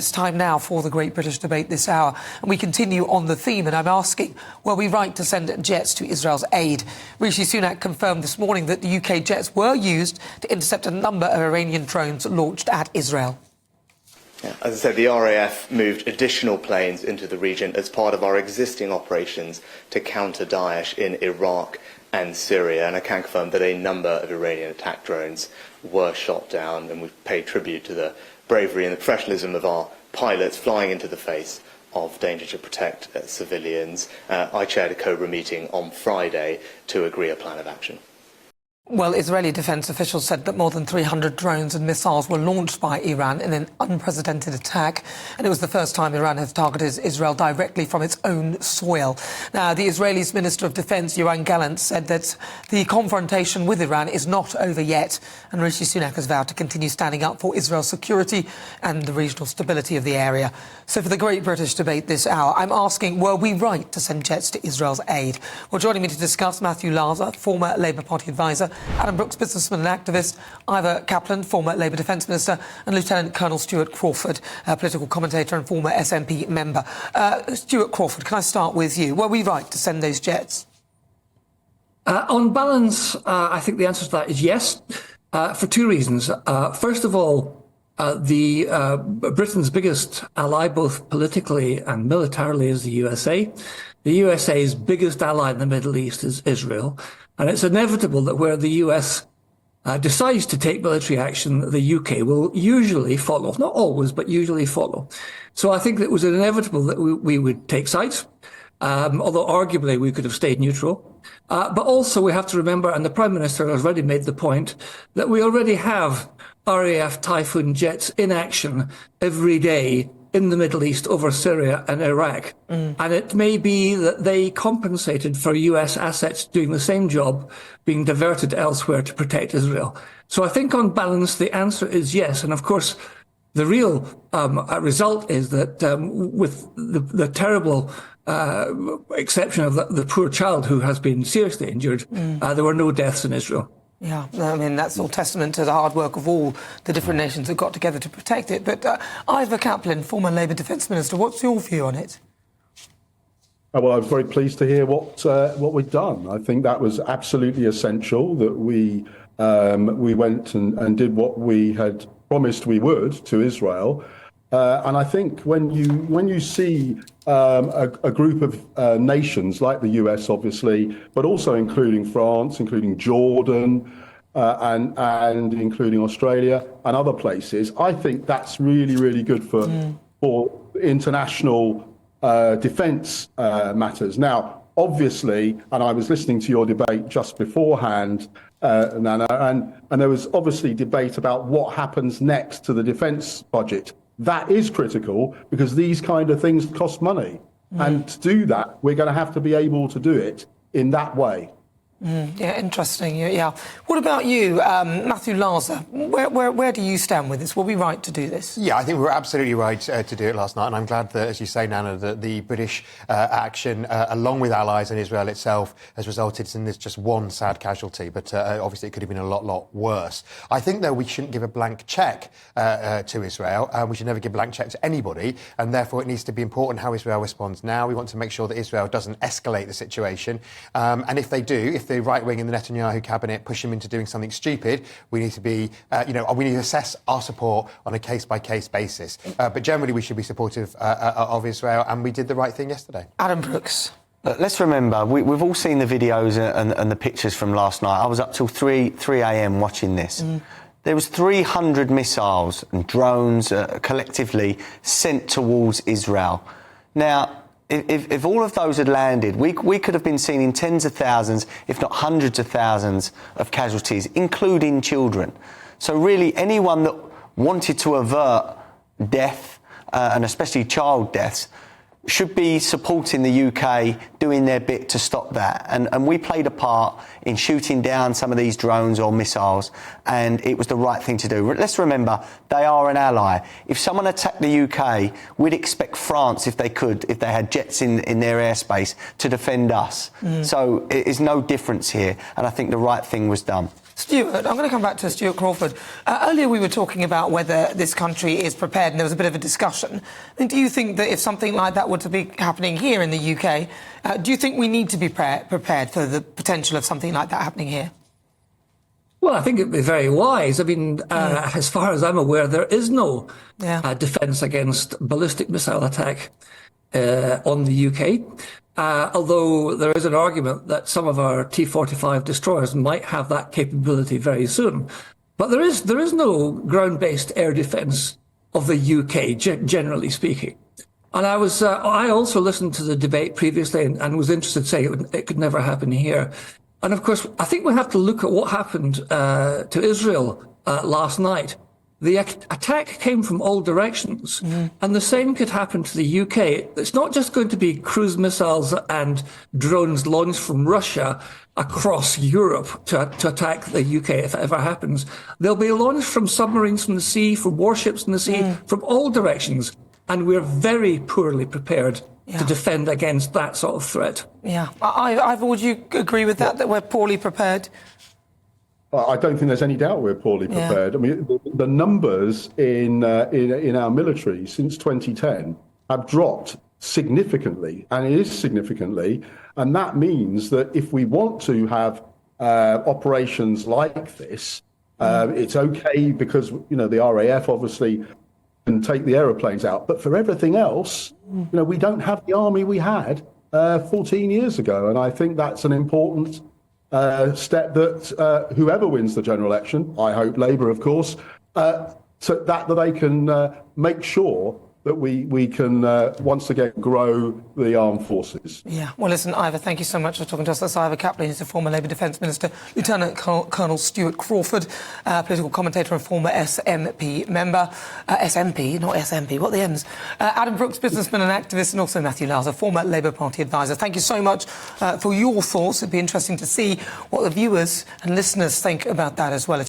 it's time now for the Great British Debate this hour. And we continue on the theme, and I'm asking, were we right to send jets to Israel's aid? Rishi Sunak confirmed this morning that the UK jets were used to intercept a number of Iranian drones launched at Israel. Yeah, as I said, the RAF moved additional planes into the region as part of our existing operations to counter Daesh in Iraq and Syria, and I can confirm that a number of Iranian attack drones were shot down, and we've paid tribute to the bravery and the professionalism of our pilots flying into the face of danger to protect civilians. I chaired a COBRA meeting on Friday to agree a plan of action. Well, Israeli defence officials said that more than 300 drones and missiles were launched by Iran in an unprecedented attack, and it was the first time Iran has targeted Israel directly from its own soil. Now, the Israeli's Minister of Defence, Yoav Gallant, said that the confrontation with Iran is not over yet, and Rishi Sunak has vowed to continue standing up for Israel's security and the regional stability of the area. So for the Great British Debate this hour, I'm asking, were we right to send jets to Israel's aid? Well, joining me to discuss, Matthew Laza, former Labour Party advisor, Adam Brooks, businessman and activist, Ivor Caplin, former Labour Defence Minister, and Lieutenant Colonel Stuart Crawford, political commentator and former SNP member. Stuart Crawford, can I start with you? Were we right to send those jets? On balance, I think the answer to that is yes, for two reasons. First of all, Britain's biggest ally, both politically and militarily, is the USA. The USA's biggest ally in the Middle East is Israel. And it's inevitable that where the US decides to take military action, the UK will usually follow. Not always, but usually follow. So I think that it was inevitable that we would take sides, although arguably we could have stayed neutral. But also we have to remember, and the Prime Minister has already made the point, that we already have RAF Typhoon jets in action every day in the Middle East over Syria and Iraq. And it may be that they compensated for US assets doing the same job being diverted elsewhere to protect Israel. So I think on balance, the answer is yes. And of course, the real result is that with the terrible exception of the poor child who has been seriously injured, there were no deaths in Israel. Yeah, I mean, that's all testament to the hard work of all the different nations that got together to protect it. But Ivor Caplin, former Labour Defence Minister, what's your view on it? Well, I'm very pleased to hear what we've done. I think that was absolutely essential, that we went and did what we had promised we would to Israel. And I think when you see a group of nations like the US, obviously, but also including France, including Jordan, and including Australia and other places, I think that's really, really good for international defence matters. Now, obviously, and I was listening to your debate just beforehand, Nana, and there was obviously debate about what happens next to the defence budget. That is critical because these kind of things cost money. And to do that, we're going to have to be able to do it in that way. Yeah, interesting. Yeah. What about you, Matthew Laza? Where do you stand with this? Were we right to do this? Yeah, I think we were absolutely right to do it last night, and I'm glad that, as you say, Nana, that the British action, along with allies and Israel itself, has resulted in this just one sad casualty, but obviously it could have been a lot worse. I think, though, we shouldn't give a blank cheque to Israel. We should never give a blank cheque to anybody, and therefore it needs to be important how Israel responds now. We want to make sure that Israel doesn't escalate the situation, and if they do, if the right wing in the Netanyahu cabinet push him into doing something stupid, we need to be, we need to assess our support on a case-by-case basis. But generally, we should be supportive of Israel, and we did the right thing yesterday. Adam Brooks. Let's remember, we've all seen the videos and the pictures from last night. I was up till 3 a.m. watching this. There was 300 missiles and drones collectively sent towards Israel. Now, if all of those had landed, we could have been seeing in tens of thousands, if not hundreds of thousands of casualties, including children. So really, anyone that wanted to avert death, and especially child deaths, should be supporting the UK, doing their bit to stop that. And we played a part in shooting down some of these drones or missiles, and it was the right thing to do. Let's remember, they are an ally. If someone attacked the UK, we'd expect France, if they had jets in their airspace, to defend us. So it is no difference here, and I think the right thing was done. Stuart, I'm going to come back to Stuart Crawford. Earlier we were talking about whether this country is prepared, and there was a bit of a discussion. I mean, do you think that if something like that were to be happening here in the UK, do you think we need to be prepared for the potential of something like that happening here? Well, I think it'd be very wise. I mean, as far as I'm aware, there is no defence against ballistic missile attack on the UK. Although there is an argument that some of our T-45 destroyers might have that capability very soon. But there is no ground-based air defence of the UK, generally speaking. And I also listened to the debate previously and was interested to say it could never happen here. And of course, I think we have to look at what happened to Israel last night. The attack came from all directions, and the same could happen to the UK. It's not just going to be cruise missiles and drones launched from Russia across Europe to attack the UK if it ever happens. They'll be launched from submarines from the sea, from warships in the sea, from all directions, and we're very poorly prepared to defend against that sort of threat. Yeah. Ivor, would you agree with that we're poorly prepared? I don't think there's any doubt we're poorly prepared. I mean, the numbers in our military since 2010 have dropped significantly, and it is significantly. And that means that if we want to have operations like this, it's okay because, you know, the RAF obviously can take the aeroplanes out. But for everything else, you know, we don't have the army we had 14 years ago. And I think that's an important step that whoever wins the general election, I hope Labour, of course, so that they can make sure that we can once again grow the armed forces. Yeah. Well, listen, Ivor, thank you so much for talking to us. That's Ivor Caplin, who's the former Labour Defence Minister, Lieutenant Colonel Stuart Crawford, political commentator and former SNP member. SNP, not SMP, what are the M's? Adam Brooks, businessman and activist, and also Matthew Laza, former Labour Party advisor. Thank you so much for your thoughts. It'd be interesting to see what the viewers and listeners think about that as well.